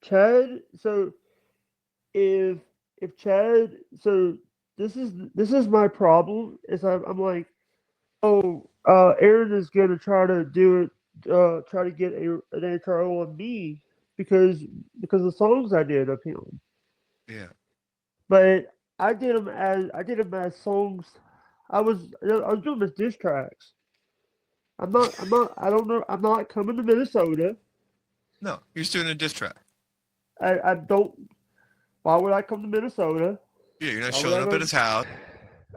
Chad. So if Chad, so this is my problem. Is I'm like, oh, Aaron is gonna try to do it, try to get an intro on me because of the songs I did of him. Yeah. But I did them as songs. I was doing them as diss tracks. I don't know. I'm not coming to Minnesota. No, you're just doing a diss track. I don't. Why would I come to Minnesota? Yeah, you're not Why would showing I up at go? his house.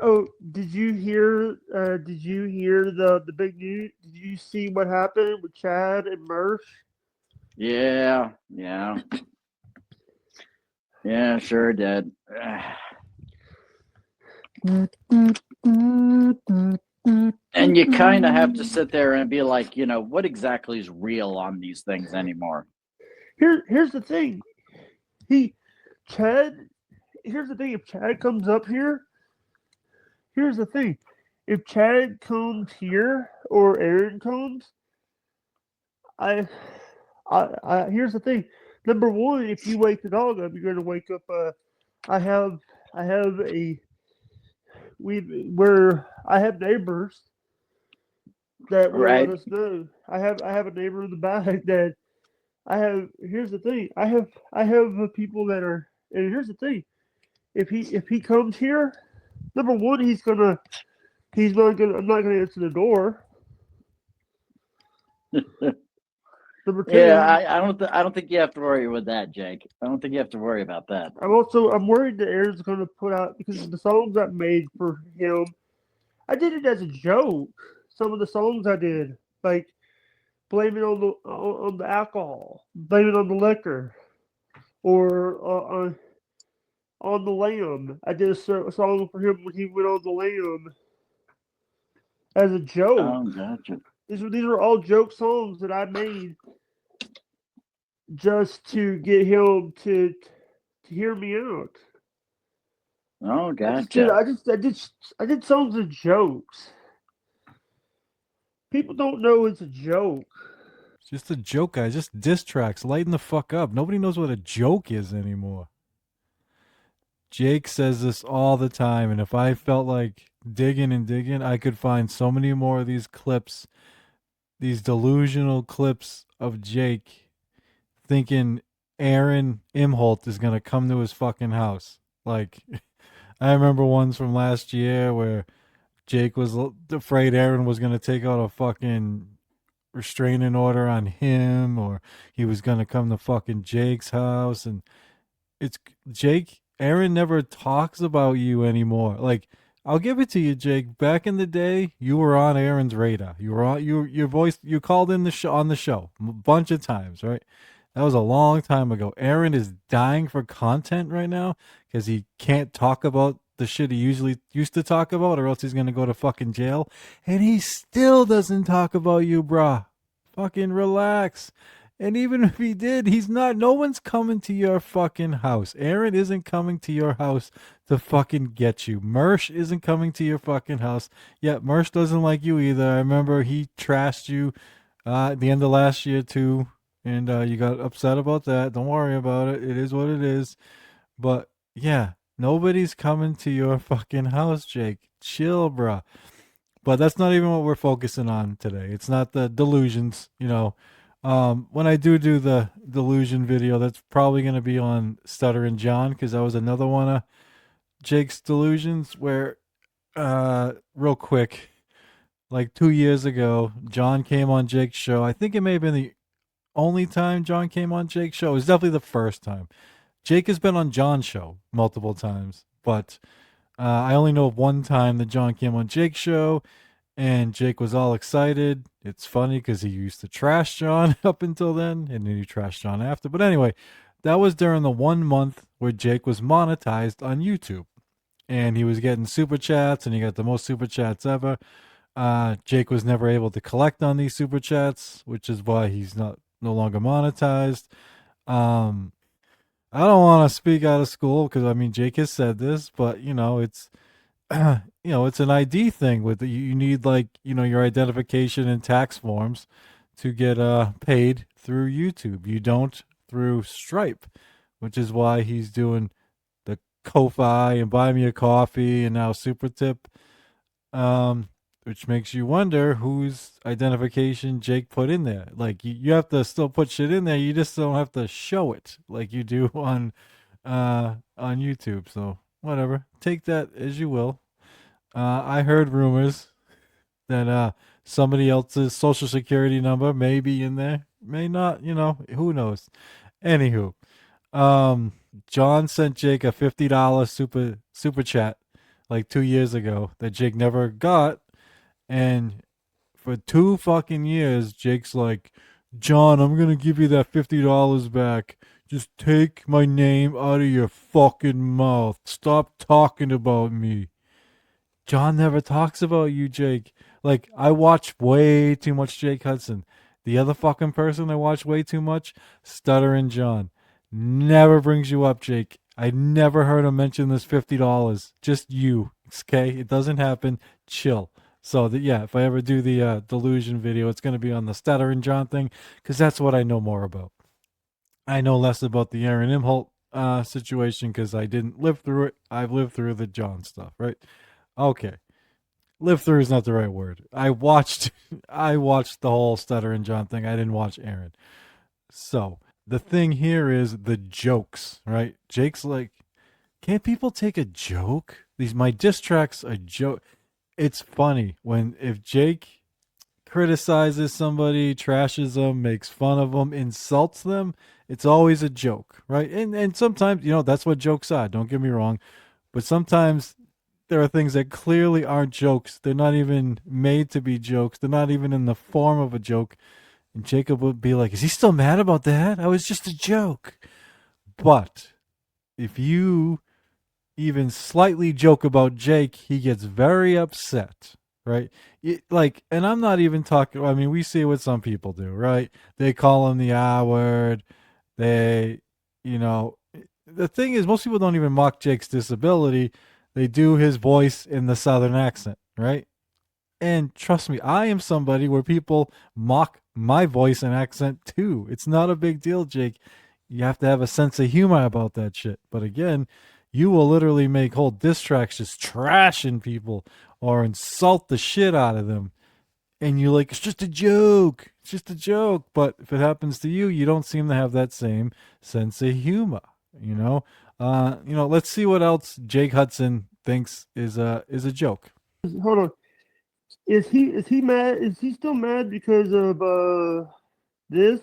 Oh, did you hear? Did you hear the big news? Did you see what happened with Chad and Murph? Yeah, yeah, yeah, sure did. And you kind of have to sit there and be like, what exactly is real on these things anymore? Here's the thing. He Chad. Here's the thing. If Chad comes up here, here's the thing. If Chad comes here or Aaron comes, I, here's the thing. Number one, if you wake the dog up, you're gonna wake up. I have, I have a where I have neighbors that will let Right? us know. I have a neighbor in the back that I have. Here's the thing. I have people that are. And here's the thing. If he comes here, number one, he's not gonna. I'm not gonna answer the door. Number Yeah, two, I don't think you have to worry with that, Jake. I don't think you have to worry about that. I'm worried that Aaron's gonna put out because the songs I made for him, I did it as a joke. Some of the songs I did, like blame it on the alcohol, blame it on the liquor, or on the lamb. I did a song for him when he went on the lamb as a joke. Oh, gotcha. These are all joke songs that I made just to get him to hear me out. Oh, I just did gotcha. I just I did songs of jokes. People don't know it's a joke. It's just a joke, guys. Just diss tracks. Lighten the fuck up. Nobody knows what a joke is anymore. Jake says this all the time, and if I felt like digging and digging, I could find so many more of these clips, these delusional clips of Jake thinking Aaron Imholt is gonna come to his fucking house. Like, I remember ones from last year where Jake was afraid Aaron was gonna take out a fucking restraining order on him, or he was gonna come to fucking Jake's house, and it's Jake. Aaron never talks about you anymore. Like, I'll give it to you, Jake. Back in the day, you were on Aaron's radar. You were on your voice. You called in the show on the show a bunch of times, right? That was a long time ago. Aaron is dying for content right now because he can't talk about the shit he usually used to talk about, or else he's gonna go to fucking jail. And he still doesn't talk about you, bruh. Fucking relax. And even if he did, he's not. No one's coming to your fucking house. Aaron isn't coming to your house to fucking get you. Mersh isn't coming to your fucking house. Yeah, Mersh doesn't like you either. I remember he trashed you at the end of last year too, and you got upset about that. Don't worry about it. It is what it is. But yeah, nobody's coming to your fucking house, Jake. Chill, bruh. But that's not even what we're focusing on today. It's not the delusions, when I do the delusion video, that's probably going to be on Stutter and John because that was another one of Jake's delusions where, real quick, like 2 years ago, John came on Jake's show. I think it may have been the only time John came on Jake's show. It was definitely the first time. Jake has been on John's show multiple times, but I only know of one time that John came on Jake's show and Jake was all excited. It's funny because he used to trash John up until then, and then he trashed John after. But anyway, that was during the 1 month where Jake was monetized on YouTube, and he was getting super chats, and he got the most super chats ever. Jake was never able to collect on these super chats, which is why he's no longer monetized. I don't want to speak out of school because I mean Jake has said this, but it's it's an ID thing with you need like, your identification and tax forms to get paid through YouTube. You don't through Stripe, which is why he's doing the Ko-Fi and Buy Me a Coffee and now Super Tip, which makes you wonder whose identification Jake put in there. Like you have to still put shit in there. You just don't have to show it like you do on YouTube. So whatever, take that as you will. I heard rumors that somebody else's social security number may be in there, may not. Who knows? Anywho, John sent Jake a $50 super chat like 2 years ago that Jake never got, and for 2 fucking years, Jake's like, John, I'm gonna give you that $50 back. Just take my name out of your fucking mouth. Stop talking about me. John never talks about you, Jake. Like, I watch way too much Jake Hudson. The other fucking person I watch way too much, Stuttering John. Never brings you up, Jake. I never heard him mention this $50. Just you, okay? It doesn't happen. Chill. So, yeah, if I ever do the delusion video, it's going to be on the Stuttering John thing, because that's what I know more about. I know less about the Aaron Imholt situation because I didn't live through it. I've lived through the John stuff, right? Okay. Live through is not the right word. I watched the whole Stuttering John thing. I didn't watch Aaron. So the thing here is the jokes, right? Jake's like, can't people take a joke? My diss tracks are joke. It's funny if Jake criticizes somebody, trashes them, makes fun of them, insults them, it's always a joke, right? And sometimes, that's what jokes are. Don't get me wrong. But sometimes there are things that clearly aren't jokes. They're not even made to be jokes. They're not even in the form of a joke. And Jacob would be like, is he still mad about that? I was just a joke. But if you even slightly joke about Jake, he gets very upset, right? And I'm not even talking, I mean, we see what some people do, right? They call him the R word. The thing is, most people don't even mock Jake's disability. They do his voice in the Southern accent, right? And trust me, I am somebody where people mock my voice and accent too. It's not a big deal, Jake. You have to have a sense of humor about that shit. But again, you will literally make whole diss tracks just trashing people or insult the shit out of them. And you're like, it's just a joke. It's just a joke. But if it happens to you, you don't seem to have that same sense of humor, let's see what else Jake Hudson thinks is a joke. Hold on. Is he mad? Is he still mad because of this?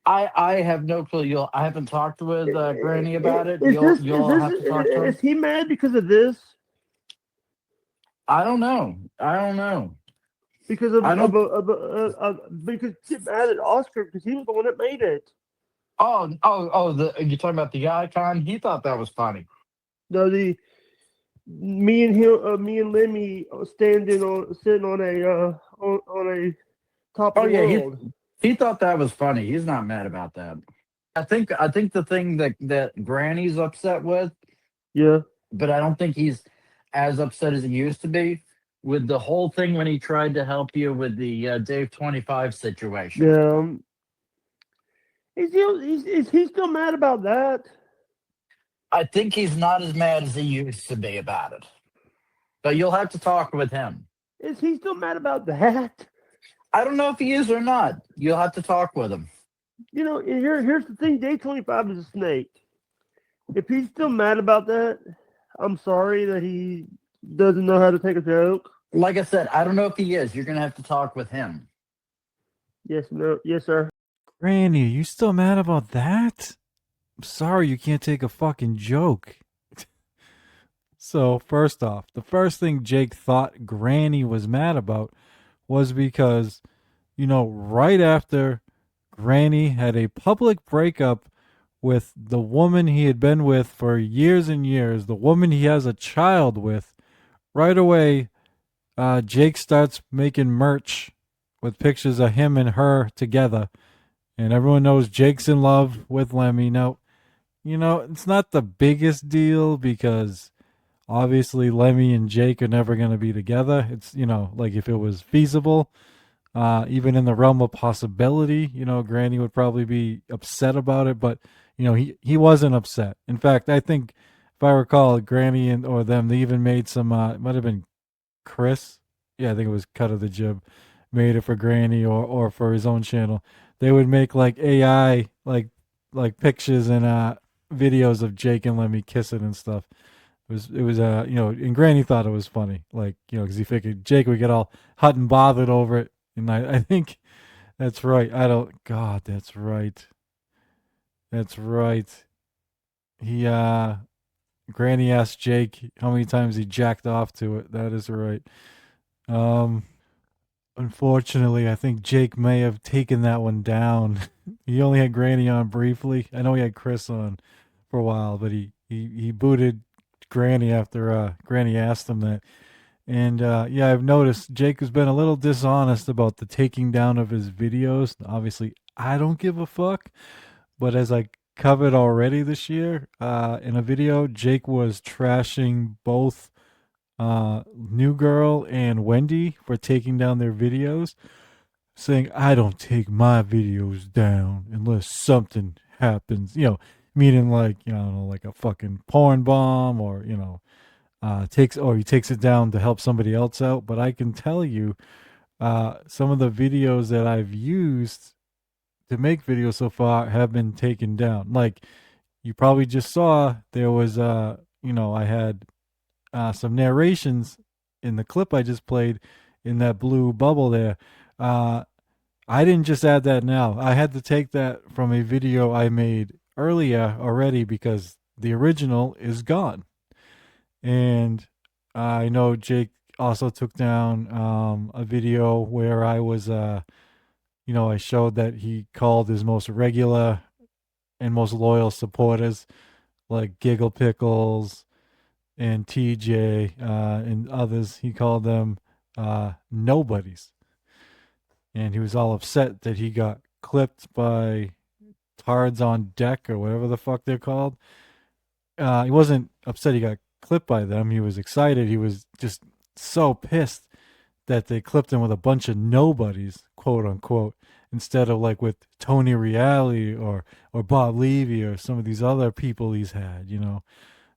I have no clue. I haven't talked with Granny about it. You'll have to talk to her. Is he mad because of this? I don't know. Because because get mad at Oscar because he was the one that made it. Oh! You're talking about the icon? He thought that was funny. No, me and Lemmy sitting on a top of the world. He thought that was funny. He's not mad about that. I think the thing that Granny's upset with, yeah, but I don't think he's as upset as he used to be with the whole thing when he tried to help you with the Dave 25 situation. Yeah. Is he still mad about that? I think he's not as mad as he used to be about it. But you'll have to talk with him. Is he still mad about that? I don't know if he is or not. You'll have to talk with him. Here's the thing. Day 25 is a snake. If he's still mad about that, I'm sorry that he doesn't know how to take a joke. Like I said, I don't know if he is. You're going to have to talk with him. Yes, sir. Granny, are you still mad about that? I'm sorry you can't take a fucking joke. So, first off, the first thing Jake thought Granny was mad about was because, right after Granny had a public breakup with the woman he had been with for years and years, the woman he has a child with, right away, Jake starts making merch with pictures of him and her together. And everyone knows Jake's in love with Lemmy. Now, it's not the biggest deal because obviously Lemmy and Jake are never going to be together. It's, like if it was feasible. even in the realm of possibility, Granny would probably be upset about it, but he wasn't upset. In fact, I think if I recall, Granny or them, they even made some. It might have been Chris. Yeah, I think it was Cut of the Jib made it for Granny or for his own channel. They would make like AI like pictures and videos of Jake and Lemmy kissing and stuff. It was and Granny thought it was funny, like because he figured Jake would get all hot and bothered over it, and I think that's right. I don't. God, that's right. That's right. He Granny asked Jake how many times he jacked off to it. That is right. Um, Unfortunately, I think Jake may have taken that one down. He only had Granny on briefly. I know he had Chris on for a while, but he booted Granny after Granny asked him that. And yeah, I've noticed Jake has been a little dishonest about the taking down of his videos. Obviously, I don't give a fuck. But as I covered already this year, in a video, Jake was trashing both New Girl and Wendy for taking down their videos, saying, I don't take my videos down unless something happens, meaning like, I don't know, like a fucking porn bomb or, he takes it down to help somebody else out. But I can tell you, some of the videos that I've used to make videos so far have been taken down. Like you probably just saw, there was, I had some narrations in the clip I just played in that blue bubble there. I didn't just add that now. I had to take that from a video I made earlier already because the original is gone. And I know Jake also took down a video where I was, I showed that he called his most regular and most loyal supporters like Giggle Pickles and TJ and others. He called them nobodies. And he was all upset that he got clipped by Tards on Deck or whatever the fuck they're called. He wasn't upset he got clipped by them. He was excited. He was just so pissed that they clipped him with a bunch of nobodies, quote unquote, instead of like with Tony Reale or Bob Levy or some of these other people he's had,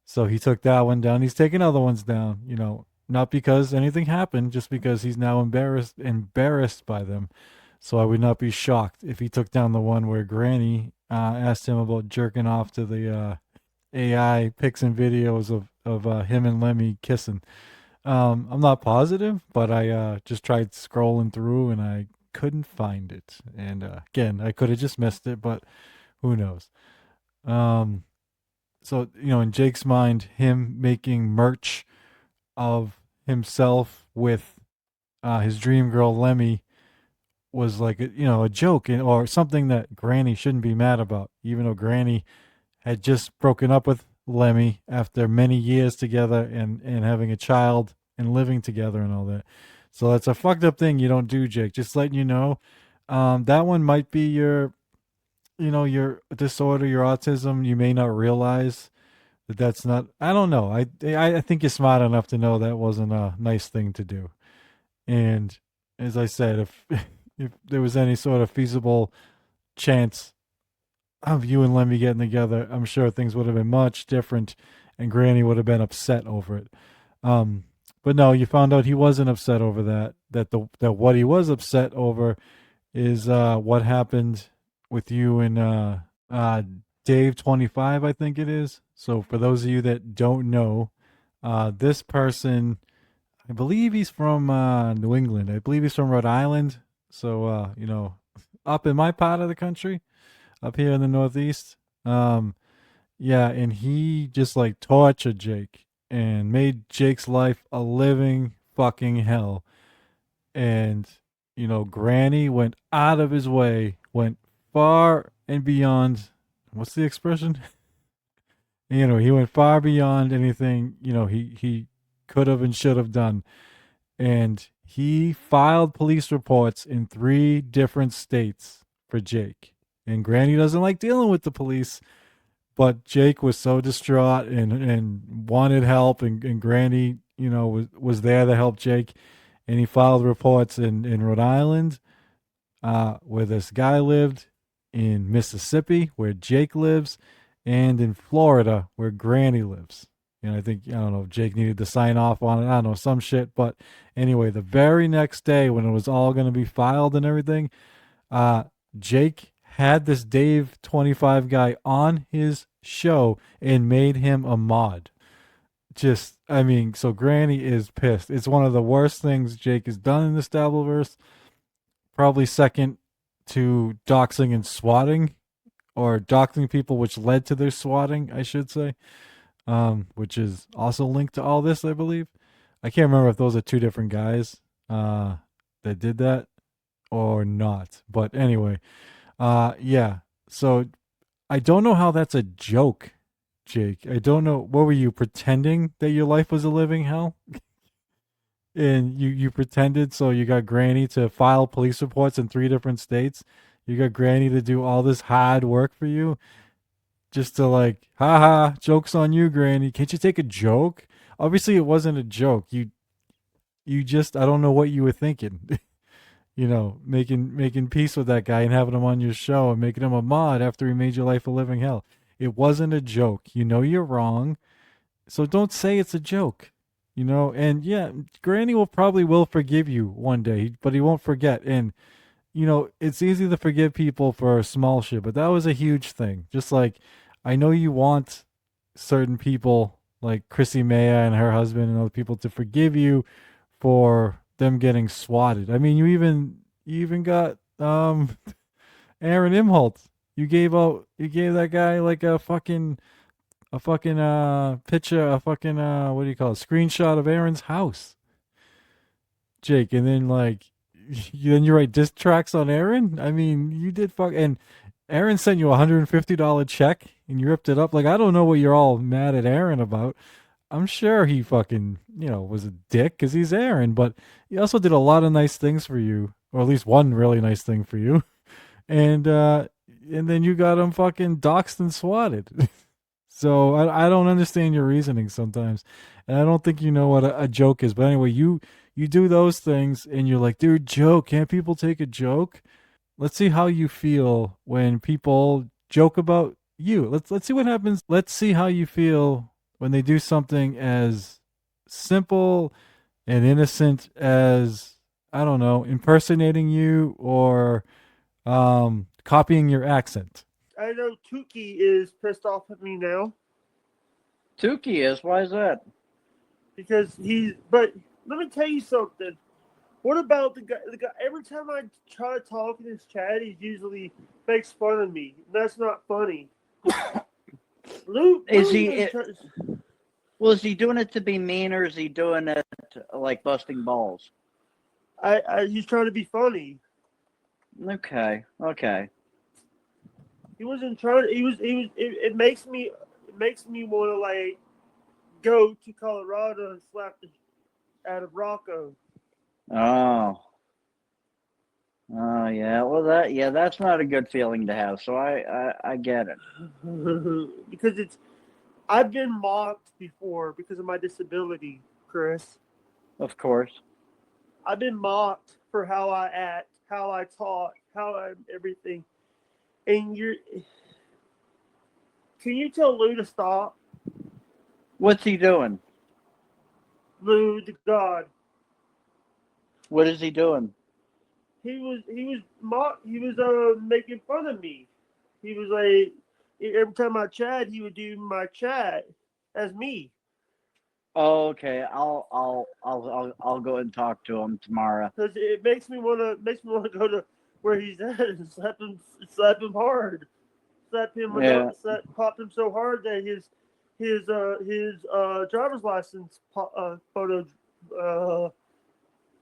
So he took that one down. He's taking other ones down, not because anything happened, just because he's now embarrassed by them. So I would not be shocked if he took down the one where Granny asked him about jerking off to the AI pics and videos of him and Lemmy kissing. I'm not positive, but I just tried scrolling through and I couldn't find it. And again, I could have just missed it, but who knows? So, in Jake's mind, him making merch of himself with his dream girl Lemmy was like a joke or something that Granny shouldn't be mad about, even though Granny had just broken up with Lemmy after many years together and having a child and living together and all that. So that's a fucked up thing you don't do, Jake. Just letting you know. That one might be your disorder, your autism. You may not realize that's not. I don't know. I think you're smart enough to know that wasn't a nice thing to do. And as I said, if there was any sort of feasible chance of you and Lemmy getting together, I'm sure things would have been much different, and Granny would have been upset over it. But no, you found out he wasn't upset over that. That what he was upset over is what happened with you and Dave 25, I think it is. So for those of you that don't know, this person, I believe he's from New England. I believe he's from Rhode Island. So up in my part of the country, up here in the Northeast. Yeah, and he just like tortured Jake and made Jake's life a living fucking hell. And Granny went out of his way, went far and beyond. What's the expression? He went far beyond anything, he could have and should have done. And he filed police reports in 3 different states for Jake. And Granny doesn't like dealing with the police, but Jake was so distraught and wanted help, and Granny, was there to help Jake. And he filed reports in Rhode Island, where this guy lived, in Mississippi, where Jake lives, and in Florida, where Granny lives. And I think, I don't know, if Jake needed to sign off on it. I don't know, some shit. But anyway, the very next day when it was all going to be filed and everything, Jake had this Dave 25 guy on his show and made him a mod. Just, I mean, so Granny is pissed. It's one of the worst things Jake has done in the Stableverse. Probably second to doxing and swatting, or doxing people, which led to their swatting, I should say, which is also linked to all this, I believe. I can't remember if those are two different guys that did that or not. But anyway, yeah. So I don't know how that's a joke, Jake. I don't know. What were you, pretending that your life was a living hell? And you pretended, so you got Granny to file police reports in 3 different states. You got Granny to do all this hard work for you, just to like, haha, joke's on you, Granny. Can't you take a joke? Obviously, it wasn't a joke. You just, I don't know what you were thinking. You know, making peace with that guy and having him on your show and making him a mod after he made your life a living hell. It wasn't a joke. You know you're wrong, so don't say it's a joke. You know, and yeah, Granny will forgive you one day, but he won't forget. And you know, it's easy to forgive people for small shit, but that was a huge thing. Just like, I know you want certain people like Chrissy Maya and her husband and other people to forgive you for them getting swatted. I mean, you even got Aaron Imholt. You gave that guy like a fucking picture, a fucking what do you call it, screenshot of Aaron's house, Jake, and then like you write diss tracks on Aaron. I mean, you did and Aaron sent you $150 check and you ripped it up. Like, I don't know what you're all mad at Aaron about. I'm sure he fucking, you know, was a dick because he's Aaron, but he also did a lot of nice things for you, or at least one really nice thing for you. And then you got him fucking doxxed and swatted. So I don't understand your reasoning sometimes, and I don't think you know what a joke is. But anyway, you do those things, and you're like, dude, joke. Can't people take a joke? Let's see how you feel when people joke about you. Let's see what happens. Let's see how you feel when they do something as simple and innocent as, I don't know, impersonating you or copying your accent. I know Tuki is pissed off at me now Tukey is. Why is that? because but let me tell you something. What about the guy? Every time I try to talk in his chat, he usually makes fun of me. That's not funny. Lou, Is Lou he- even it- tries- Well, is he doing it to be mean, or is he doing it like busting balls? he's trying to be funny. Okay. He wasn't trying. It makes me want to like go to Colorado and slap the out of Rocco. Oh, yeah. Well, that's not a good feeling to have. So I get it. Because I've been mocked before because of my disability, Chris. Of course. I've been mocked for how I act, how I talk, how I everything. And can you tell Lou to stop? What's he doing? Lou the God. What is he doing? He was making fun of me. He was like, every time I chat, he would do my chat as me. Oh, okay. I'll go and talk to him tomorrow. Because it makes me want to go to where he's at and slap him hard, pop him so hard that his driver's license photo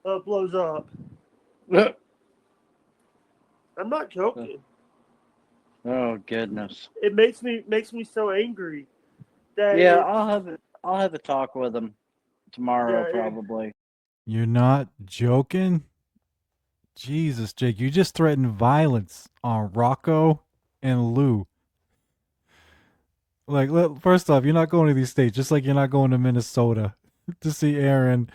blows up. I'm not joking. Oh goodness. It makes me so angry that Yeah, I'll have a talk with him tomorrow, Yeah, probably. You're not joking? Jesus, Jake, you just threatened violence on Rocco and Lou. Like, first off, you're not going to these states, just like you're not going to Minnesota to see Aaron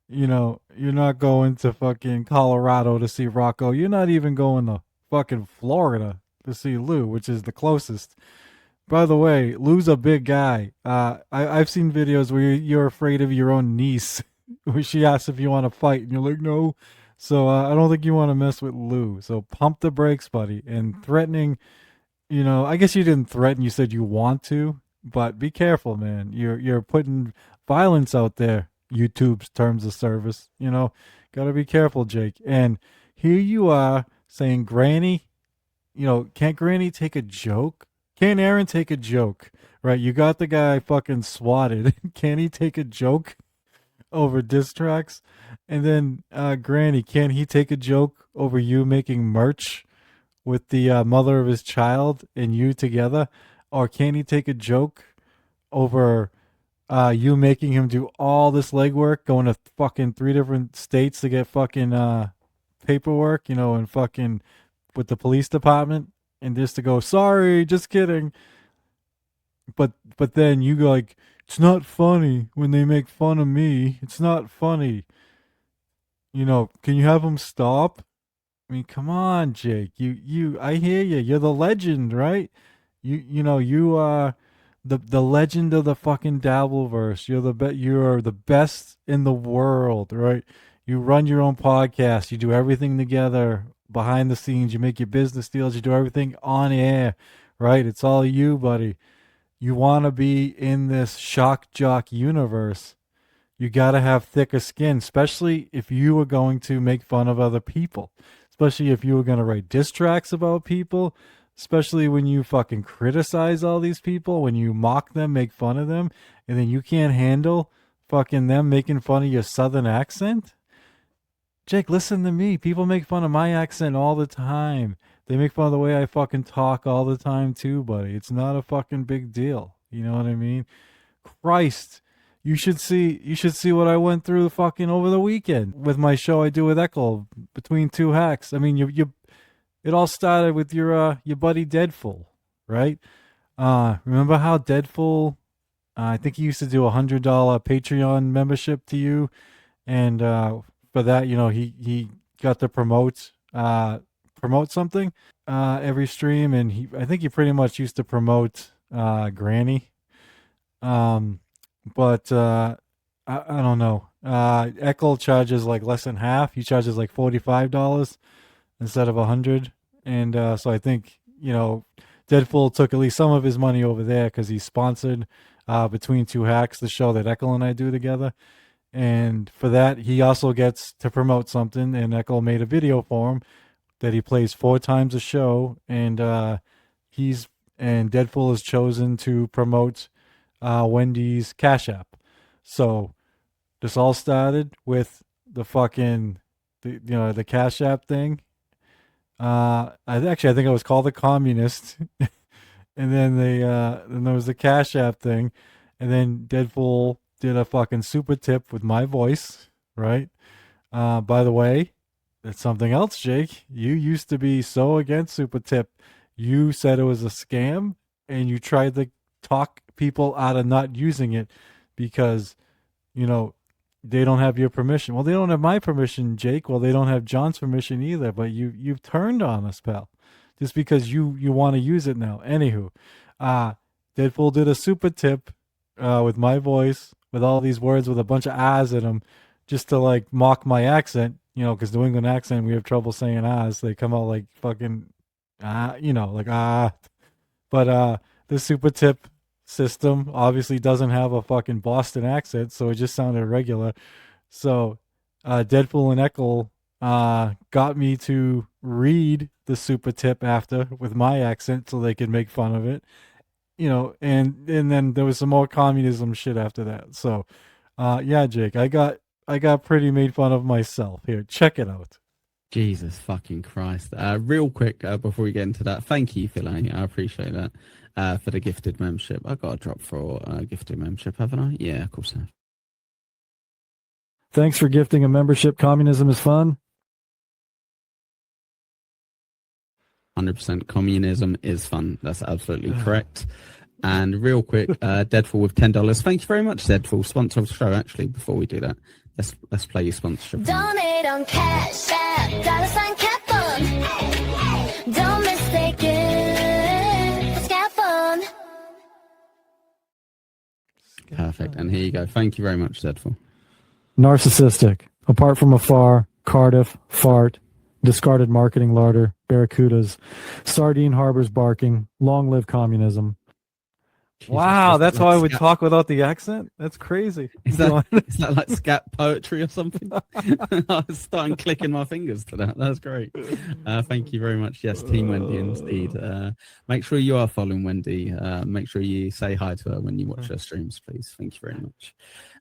You're not going to fucking Colorado to see Rocco. You're not even going to fucking Florida to see Lou, which is the closest. By the way, Lou's a big guy. I've seen videos where you're afraid of your own niece, where she asks if you want to fight, and you're like, no. So I don't think you want to mess with Lou. So pump the brakes, buddy. And threatening, I guess you didn't threaten. You said you want to, but be careful, man. You're putting violence out there. YouTube's terms of service. Gotta be careful, Jake. And here you are saying, Granny. Can't Granny take a joke? Can't Aaron take a joke? Right? You got the guy fucking swatted. Can he take a joke over diss tracks? And then Granny, can he take a joke over you making merch with the mother of his child and you together? Or can he take a joke over you making him do all this legwork, going to fucking 3 different states to get fucking paperwork, and fucking with the police department, and just to go, sorry, just kidding. But then you go like, it's not funny when they make fun of me. It's not funny. Can you have them stop? I mean, come on, Jake. I hear you. You're the legend, right? You are the legend of the fucking Dabbleverse. You're the best in the world, right? You run your own podcast. You do everything together behind the scenes. You make your business deals. You do everything on air, right? It's all you, buddy. You want to be in this shock jock universe. You got to have thicker skin, especially if you were going to make fun of other people, especially if you were going to write diss tracks about people, especially when you fucking criticize all these people, when you mock them, make fun of them, and then you can't handle fucking them making fun of your southern accent. Jake, listen to me. People make fun of my accent all the time. They make fun of the way I fucking talk all the time too, buddy. It's not a fucking big deal. You know what I mean? Christ. You should see what I went through fucking over the weekend with my show I do with Echo between two hacks. I mean, it all started with your buddy Deadful, right? Remember how Deadful, I think he used to do $100 Patreon membership to you, and for that, he got to promote something every stream, and I think he pretty much used to promote Granny. But I don't know. Echo charges like less than half. He charges like $45 instead of $100, and so I think Deadpool took at least some of his money over there because he sponsored Between Two Hacks, the show that Echo and I do together. And for that, he also gets to promote something, and Echo made a video for him that he plays 4 times a show, and Deadpool is chosen to promote Wendy's Cash App. So this all started with the fucking the Cash App thing. I think it was called the Communist, and then then there was the Cash App thing, and then Deadpool did a fucking super tip with my voice, right? By the way, that's something else, Jake. You used to be so against super tip. You said it was a scam, and you tried to talk people out of not using it because they don't have your permission. Well, they don't have my permission, Jake. Well, they don't have John's permission either. But you've turned on us, pal, just because you want to use it now. Anywho, Deadpool did a super tip with my voice, with all these words with a bunch of ahs in them, just to like mock my accent. Because New England accent, we have trouble saying ahs. They come out like fucking like ah. But the super tip system obviously doesn't have a fucking Boston accent, so it just sounded regular. So Deadpool and Echo got me to read the super tip after with my accent so they could make fun of it. And then there was some more communism shit after that. So yeah, Jake, I got pretty made fun of myself. Here, check it out. Jesus fucking Christ. Real quick, before we get into that, thank you, Philani. I appreciate that. For the gifted membership. I got a drop for gifted membership, haven't I? Yeah, of course I have. Thanks for gifting a membership. Communism is fun. 100% communism is fun. That's absolutely correct. And real quick, Deadfall with $10. Thank you very much, Deadfall, sponsor of the show. Actually, before we do that, let's play your sponsorship. Donate on Cash App, $ Cat Fun. Don't mistake it for Scat Fun. Perfect. And here you go. Thank you very much, Deadfall. Narcissistic. Apart from afar, Cardiff, fart, discarded marketing larder, barracudas, sardine harbors barking, long live communism. Wow, that's how I would talk without the accent? That's crazy. Is that like scat poetry or something? I was starting clicking my fingers to that. That's great. Thank you very much. Yes, Team Wendy indeed. Make sure you are following Wendy. Make sure you say hi to her when you watch her streams, please. Thank you very much.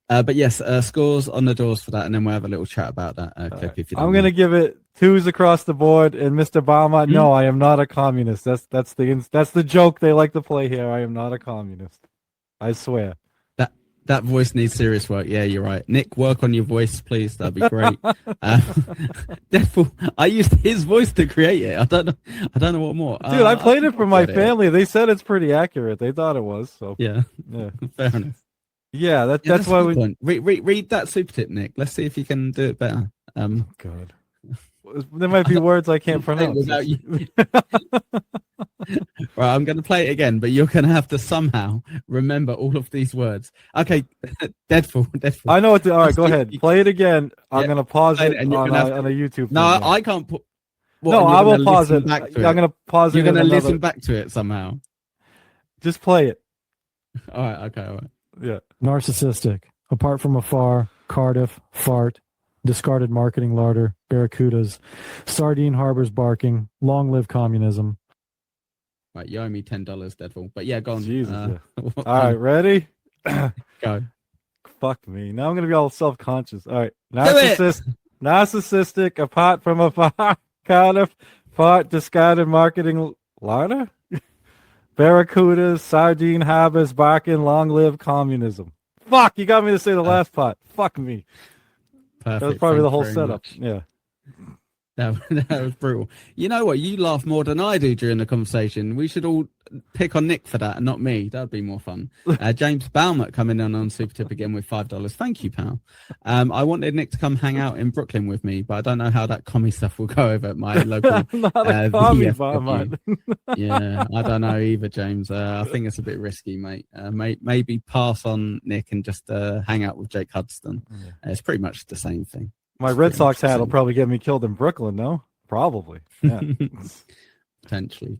But yes, scores on the doors for that, and then we'll have a little chat about that clip. If you don't I'm going to give it 2s across the board. And Mr. Bama, no, I am not a communist. That's the joke they like to play here. I am not a communist. I swear. That voice needs serious work. Yeah, you're right. Nick, work on your voice, please. That'd be great. Therefore, I used his voice to create it. I don't know what more. Dude, I played it for my family. They said it's pretty accurate. They thought it was. So yeah. Fair enough. Yeah, that's why we read that super tip, Nick. Let's see if you can do it better. God. There might be words I can't pronounce. Without you. Right, I'm going to play it again, but you're going to have to somehow remember all of these words. Okay, Deadful. I know what to. All right, go ahead. Play it again. I'm going to pause it on a YouTube. No, I can't put. No, I will pause it. I'm going to pause it. You're going to listen back to it somehow. Just play it. All right. Okay. All right. Yeah. Narcissistic. Apart from afar, Cardiff, fart, discarded marketing larder, barracudas, sardine harbors barking, long live communism. Right, you owe me $10, Deadful. But yeah, go on. Jesus. All right, ready? Go. Fuck me. Now I'm gonna be all self-conscious. All right. Narcissistic, apart from afar, Cardiff, fart, discarded marketing larder, barracudas, sardine harbors barking, long live communism. Fuck, you got me to say the last part. Fuck me. Perfect. That was probably the whole setup. Much. Yeah. That was brutal. You know what? You laugh more than I do during the conversation. We should all pick on Nick for that and not me. That'd be more fun. James Balmert coming in on Super Tip again with $5. Thank you, pal. I wanted Nick to come hang out in Brooklyn with me, but I don't know how that commie stuff will go over at my local VFW. Yeah, I don't know either, James. I think it's a bit risky, mate. Maybe pass on Nick and just hang out with Jake Hudson. It's pretty much the same thing. My Red Sox hat will probably get me killed in Brooklyn, no? Probably. Yeah. Potentially.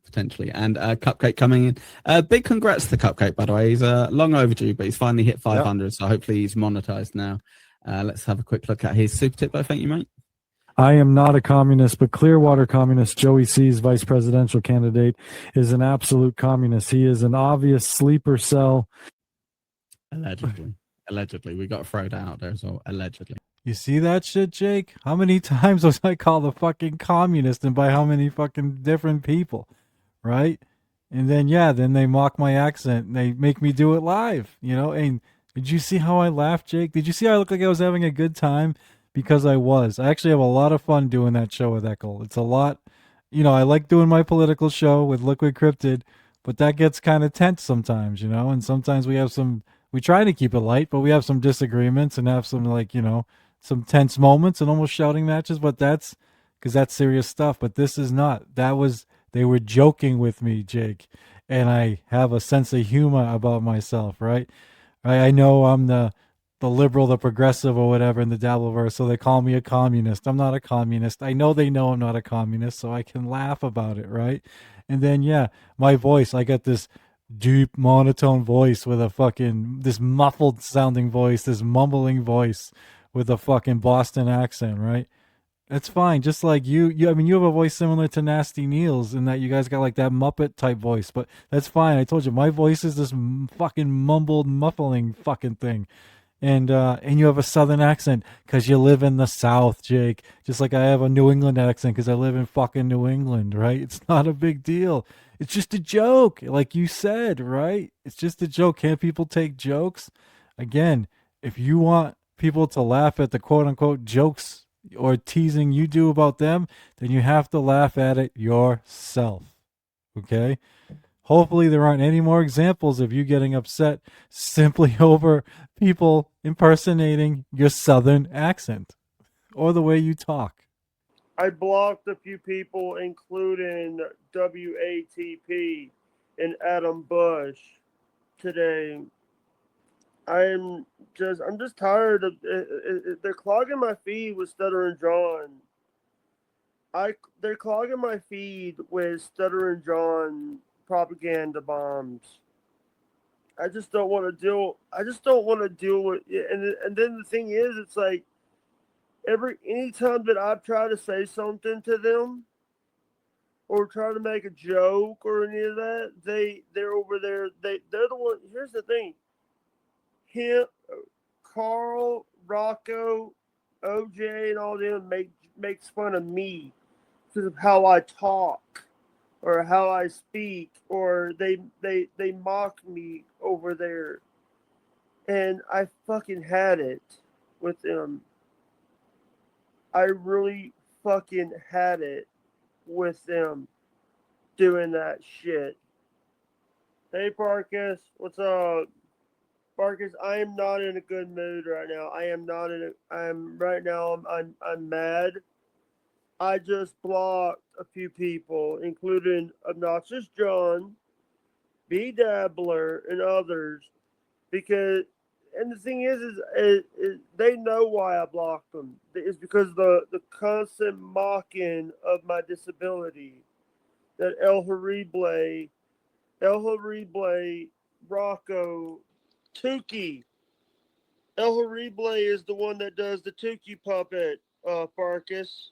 And Cupcake coming in. Big congrats to Cupcake, by the way. He's long overdue, but he's finally hit 500, so hopefully he's monetized now. Let's have a quick look at his super tip, thank you, mate. I am not a communist, but Clearwater communist Joey C's vice presidential candidate is an absolute communist. He is an obvious sleeper cell. Allegedly. We got to throw that out there as well. Allegedly. You see that shit, Jake? How many times was I called a fucking communist and by how many fucking different people, right? And then, then they mock my accent and they make me do it live, And did you see how I laughed, Jake? Did you see how I looked like I was having a good time? Because I was. I actually have a lot of fun doing that show with Echo. It's a lot, I like doing my political show with Liquid Cryptid, but that gets kind of tense sometimes, and sometimes we try to keep it light, but we have some disagreements and have some some tense moments and almost shouting matches, but that's because that's serious stuff. But this is not. They were joking with me, Jake, and I have a sense of humor about myself, right? I know I'm the liberal, the progressive, or whatever in the Dabbleverse, so they call me a communist. I'm not a communist. I know they know I'm not a communist, so I can laugh about it, right? And then, my voice, I got this deep monotone voice with this muffled sounding voice, this mumbling voice with a fucking Boston accent, right? That's fine. Just like you have a voice similar to Nasty Neil's in that you guys got like that Muppet type voice, but that's fine. I told you my voice is this fucking mumbled muffling fucking thing. And you have a Southern accent because you live in the South, Jake. Just like I have a New England accent because I live in fucking New England, right? It's not a big deal. It's just a joke, like you said, right? It's just a joke. Can't people take jokes? Again, if you want people to laugh at the quote-unquote jokes or teasing you do about them, then you have to laugh at it yourself, okay? Hopefully there aren't any more examples of you getting upset simply over people impersonating your southern accent or the way you talk. I blocked a few people, including WATP and Adam Bush today. I'm just tired of they're clogging my feed with Stuttering John. They're clogging my feed with Stuttering John propaganda bombs. I just don't want to deal. I just don't want to deal with it. And then the thing is, it's like anytime that I've tried to say something to them or try to make a joke or any of that, they're over there. They're the one. Here's the thing. Him, Carl, Rocco, OJ, and all them makes fun of me because of how I talk or how I speak, or they mock me over there, and I fucking had it with them. I really fucking had it with them doing that shit. Hey, Parkus, what's up? Marcus, I am not in a good mood right now. I'm mad. I just blocked a few people, including Obnoxious John, B Dabbler, and others, and the thing is they know why I blocked them. It's because the constant mocking of my disability. That El Horrible, Rocco, Tukey. El Horrible is the one that does the Tukey puppet, Farkas.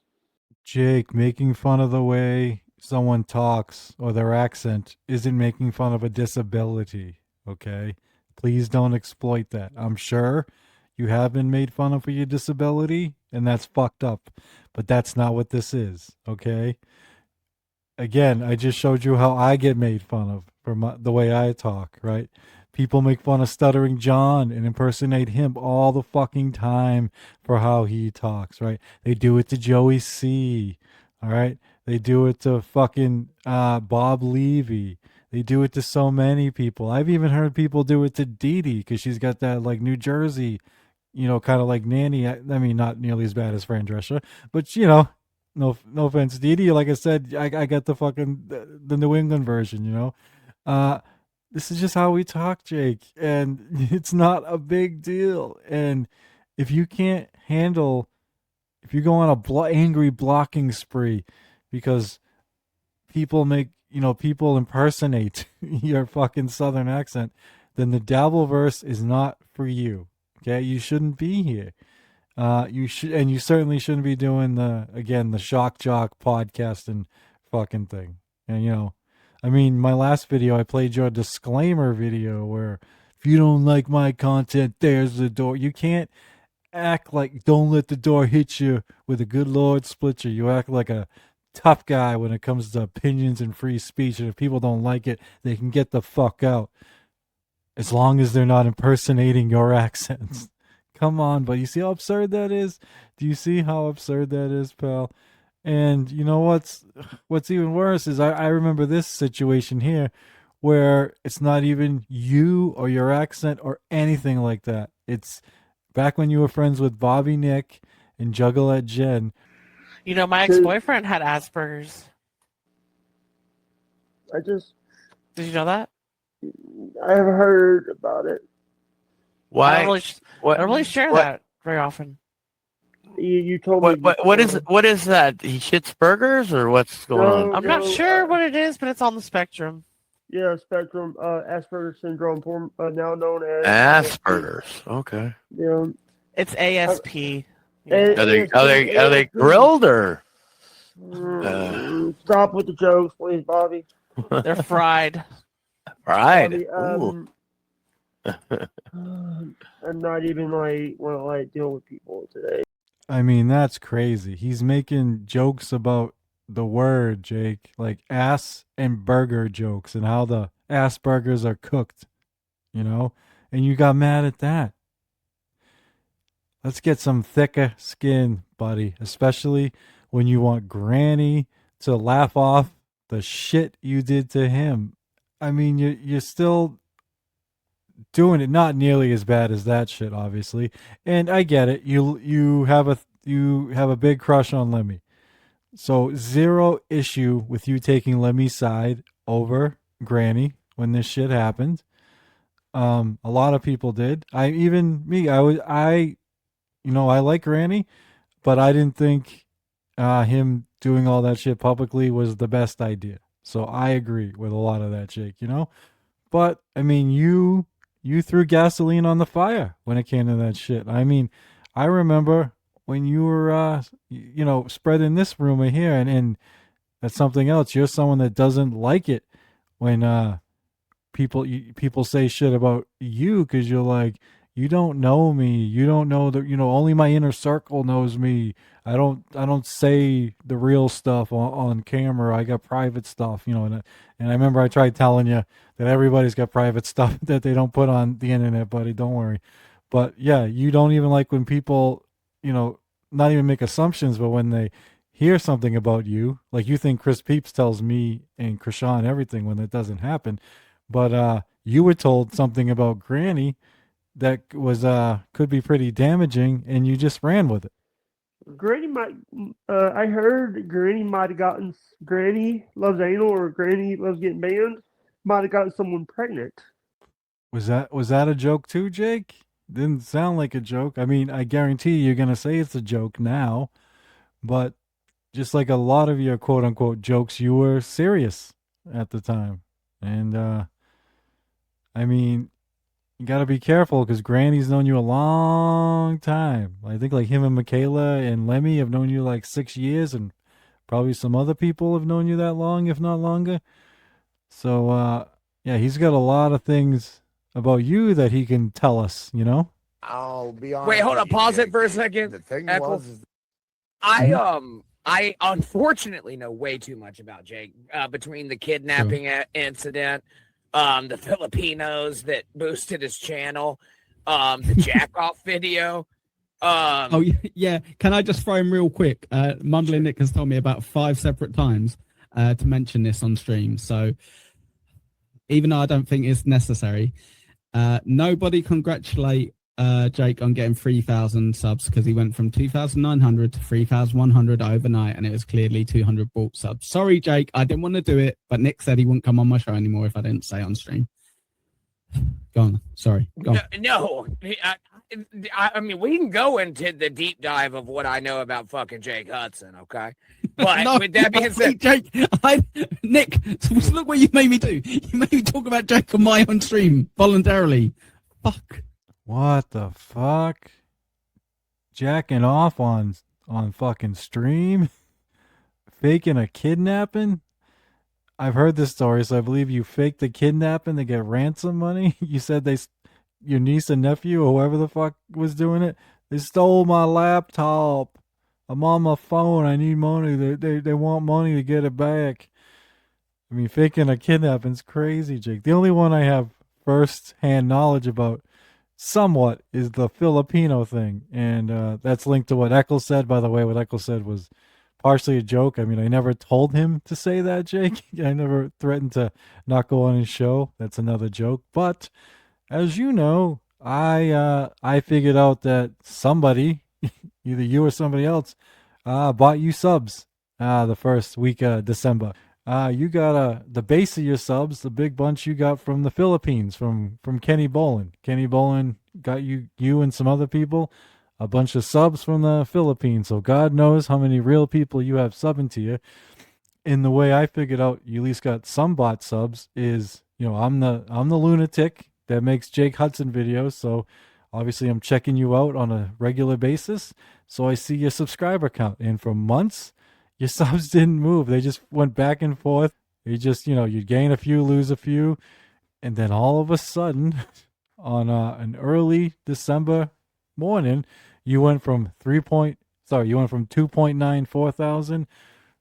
Jake, making fun of the way someone talks or their accent isn't making fun of a disability, okay? Please don't exploit that. I'm sure you have been made fun of for your disability, and that's fucked up. But that's not what this is, okay? Again, I just showed you how I get made fun of for the way I talk, right? People make fun of Stuttering John and impersonate him all the fucking time for how he talks, right? They do it to Joey C, all right? They do it to fucking Bob Levy. They do it to so many people. I've even heard people do it to Dee Dee because she's got that like New Jersey, kind of like nanny. I mean, not nearly as bad as Fran Drescher, but no offense, Dee Dee. Like I said, I got the fucking the New England version, This is just how we talk, Jake, and it's not a big deal. And if you can't handle, if you go on a angry blocking spree because people people impersonate your fucking Southern accent, then the Dabbleverse is not for you. Okay, you shouldn't be here. You certainly shouldn't be doing the shock jock podcast and fucking thing. And I mean, my last video, I played your disclaimer video where if you don't like my content, there's the door. You can't act like don't let the door hit you with a good Lord split you. You act like a tough guy when it comes to opinions and free speech. And if people don't like it, they can get the fuck out. As long as they're not impersonating your accents. Come on, but you see how absurd that is? Do you see how absurd that is, pal? And you know what's even worse is I remember this situation here where it's not even you or your accent or anything like that. It's back when you were friends with Bobby Nick and Juggalette Jen. My ex-boyfriend had Asperger's. Did you know that? I've heard about it. Why? I don't really share that very often. You told me. What is that? He shits burgers or what's going on? I'm not sure what it is, but it's on the spectrum. Yeah, spectrum. Asperger's syndrome, now known as Asperger's. Okay. Yeah. It's ASP. Are they grilled or? Stop with the jokes, please, Bobby. They're fried. Fried. Bobby, I'm not even want to deal with people today. I mean, that's crazy. He's making jokes about the word, Jake, like ass and burger jokes and how the ass burgers are cooked, and you got mad at that. Let's get some thicker skin, buddy, especially when you want Granny to laugh off the shit you did to him. I mean, you're still doing it not nearly as bad as that shit, obviously. And I get it. You have a big crush on Lemmy. So zero issue with you taking Lemmy's side over Granny when this shit happened. A lot of people did. I like Granny, but I didn't think him doing all that shit publicly was the best idea. So I agree with a lot of that, Jake, But I mean, you threw gasoline on the fire when it came to that shit. I mean, I remember when you were spreading this rumor here, and that's something else. You're someone that doesn't like it when people say shit about you, because you're like, you don't know me, you don't know that, only my inner circle knows me. I don't say the real stuff on camera. I got private stuff, and I remember I tried telling you that everybody's got private stuff that they don't put on the internet, buddy. Don't worry. But yeah, you don't even like when people, not even make assumptions, but when they hear something about you, like you think Chris Peeps tells me and Krishan everything when that doesn't happen. But you were told something about Granny that was could be pretty damaging, and you just ran with it. Granny might. I heard Granny might have gotten. Granny loves anal, or Granny loves getting banned. Might have gotten someone pregnant. Was that a joke too, Jake? Didn't sound like a joke. I mean, I guarantee you're gonna say it's a joke now, but just like a lot of your quote unquote jokes, you were serious at the time, and I mean, you got to be careful because Granny's known you a long time. I think like him and Michaela and Lemmy have known you like 6 years, and probably some other people have known you that long, if not longer. So, yeah, he's got a lot of things about you that he can tell us, I'll be honest. Wait, hold with on. you, Pause it Jake. for a second. The thing Echo. was, I unfortunately know way too much about Jake between the kidnapping incident, the Filipinos that boosted his channel, the jack off video. Oh yeah, can I just throw him real quick? Mumbling Nick has told me about 5 separate times to mention this on stream. So even though I don't think it's necessary, nobody congratulate Jake on getting 3,000 subs, because he went from 2,900 to 3,100 overnight, and it was clearly 200 bought subs. Sorry, Jake, I didn't want to do it, but Nick said he wouldn't come on my show anymore if I didn't say it on stream. Go on. Sorry. Go on. No, I mean, we can go into the deep dive of what I know about fucking Jake Hudson, okay? But No, with that being said, Jake, Nick, look what you made me do. You made me talk about Jake on my own stream voluntarily. Fuck. What the fuck? Jacking off on fucking stream? Faking a kidnapping? I've heard this story, so I believe you faked the kidnapping to get ransom money. You said your niece and nephew, or whoever the fuck was doing it, they stole my laptop. I'm on my phone. I need money. They want money to get it back. I mean, faking a kidnapping's crazy, Jake. The only one I have first-hand knowledge about somewhat is the Filipino thing, and that's linked to what Eccles said. By the way, what Eccles said was partially a joke. I mean, I never told him to say that, Jake. I never threatened to not go on his show. That's another joke. But as you know, I figured out that somebody, either you or somebody else, bought you subs the first week of December. You got the base of your subs, the big bunch you got from the Philippines, from Kenny Bolin. Kenny Bolin got you and some other people a bunch of subs from the Philippines. So God knows how many real people you have subbing to you. In the way I figured out, you at least got some bot subs. Is I'm the lunatic that makes Jake Hudson videos. So obviously I'm checking you out on a regular basis. So I see your subscriber count, and for months your subs didn't move. They just went back and forth. They just, you'd gain a few, lose a few. And then all of a sudden, on an early December morning, you went from 2.94 thousand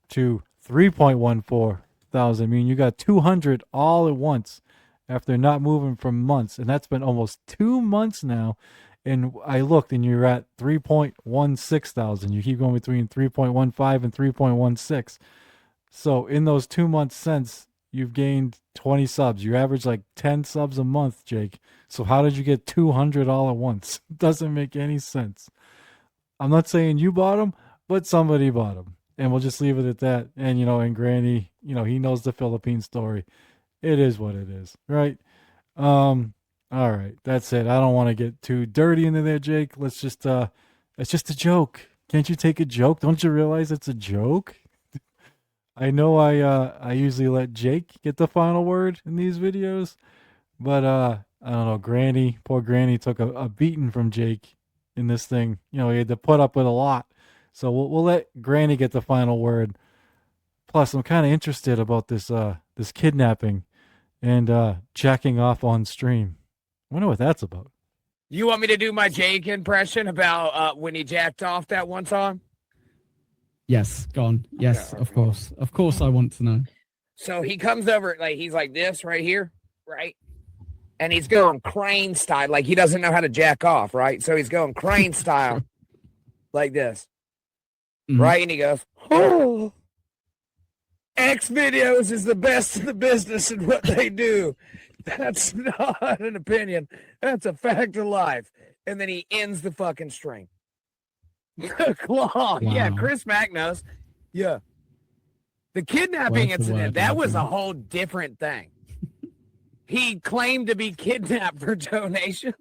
to 3.14 thousand. I mean, you got 200 all at once after not moving for months. And that's been almost 2 months now. And I looked, and you're at 3.16 thousand. You keep going between 3.15 and 3.16. So in those 2 months since, you've gained 20 subs. You average like 10 subs a month, Jake. So how did you get 200 all at once? Doesn't make any sense. I'm not saying you bought them, but somebody bought them. And we'll just leave it at that. And, and Granny, he knows the Philippine story. It is what it is, right? All right, that's it. I don't want to get too dirty into there, Jake. Let's just, it's just a joke. Can't you take a joke? Don't you realize it's a joke? I know I usually let Jake get the final word in these videos, but I don't know. Poor Granny took a beating from Jake in this thing. He had to put up with a lot. So we'll let Granny get the final word. Plus, I'm kind of interested about this kidnapping and jacking off on stream. I wonder what that's about. You want me to do my Jake impression about when he jacked off that one time? Yes, go on. Yes, of course. Of course I want to know. So he comes over, he's like this right here, right? And he's going crane style, like he doesn't know how to jack off, right? So he's going crane style like this, right? And he goes, oh, X videos is the best in the business in what they do. That's not an opinion. That's a fact of life. And then he ends the fucking string. Claw. Wow. Yeah, Chris Mack knows. Yeah. The kidnapping incident, that was a whole different thing. He claimed to be kidnapped for donations.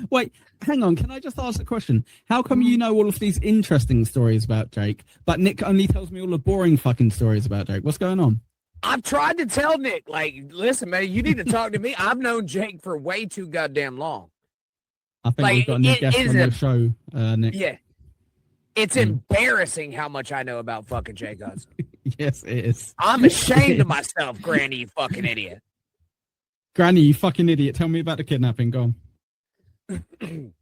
Wait, hang on. Can I just ask a question? How come you know all of these interesting stories about Jake, but Nick only tells me all the boring fucking stories about Jake? What's going on? I've tried to tell Nick, listen, man, you need to talk to me. I've known Jake for way too goddamn long. I think we've got a new guest on the show, Nick. Yeah. It's embarrassing how much I know about fucking Jake Hudson. Yes, it is. I'm ashamed of myself, Granny, you fucking idiot. Granny, you fucking idiot. Tell me about the kidnapping. Go on.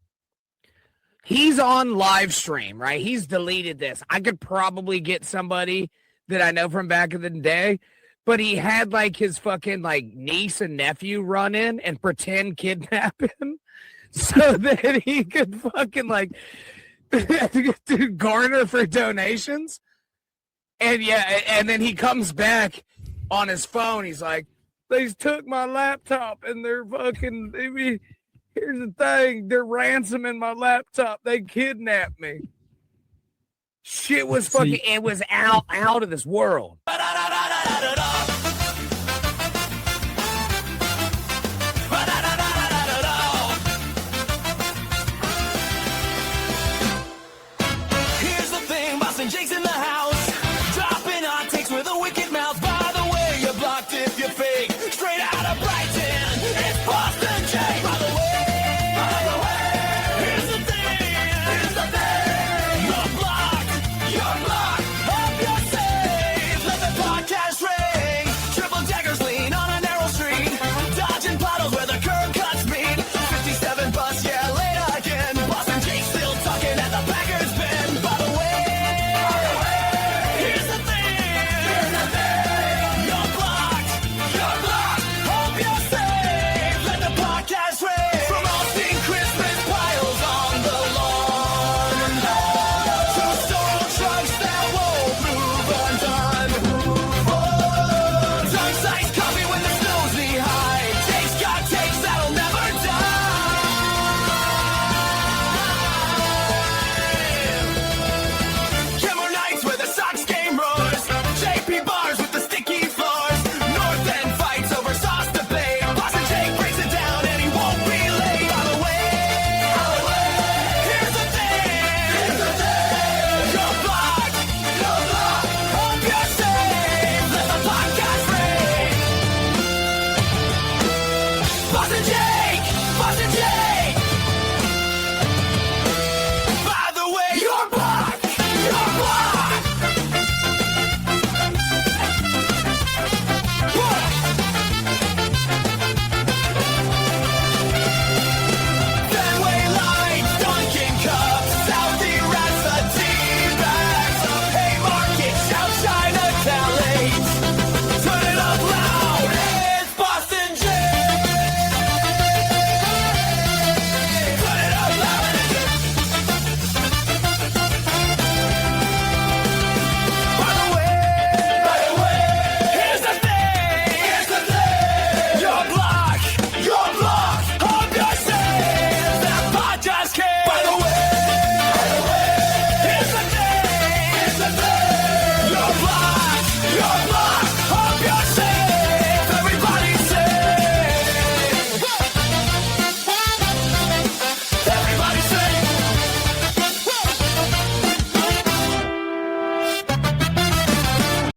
He's on live stream, right? He's deleted this. I could probably get somebody that I know from back in the day, but he had his fucking niece and nephew run in and pretend kidnap him so that he could fucking to garner for donations. And yeah, and then he comes back on his phone. He's like, they took my laptop and they're fucking, here's the thing, they're ransoming my laptop. They kidnapped me. Shit was fucking, it was out of this world. Here's the thing, Boss and Jake's in the house. Dropping hot takes with a wicked mouth. By the way, you're blocked if you're fake. Straight out of Brighton.